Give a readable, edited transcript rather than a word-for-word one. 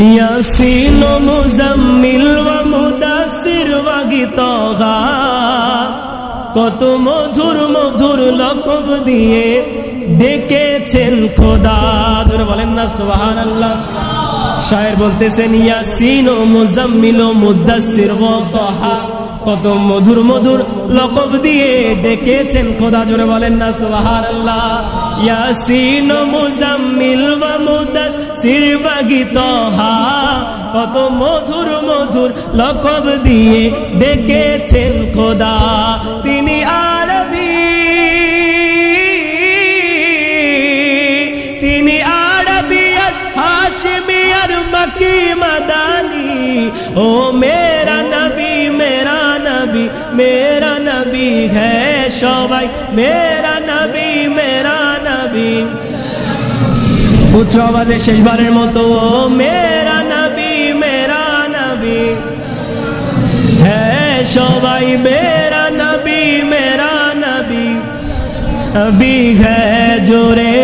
ইয়াসিন মুজাম্মিল ওয়া মুদাসসির ওয়া গিতাহা, কত মধুর মধুর লকব দিয়ে ডেকেছেন খোদা। জোরে বলেন না সুবহানাল্লাহ। শায়ের বলতেছেন ইয়াসিন মুজাম্মিল মুদাসসির ওয়া তাহা, কত মধুর মধুর লকব দিয়ে ডেকেছেন খোদা। জোরে বলেন না সুবহানাল্লাহ। ইয়াসিন মুজাম্মিল ওয়া মুদাসসির ওয়া গিতাহা, কত মধুর মধুর লকব দিয়ে ডেকেছেন খোদা। তিনি আরবি, তিনি আরবি আর হাশমি আর মক্কি মাদানী। ও মেরা নবী মেরা নবী মেরা নবী হ্যাঁ সবাই মেরা নবী মেরা নবী। উচ্চ আওয়াজে শেষবারের মতো ও মেরা নবী মেরা নবী হ্যাঁ সবাই মেরা নবী মেরা নবী। নবী হ্যাঁ জোরে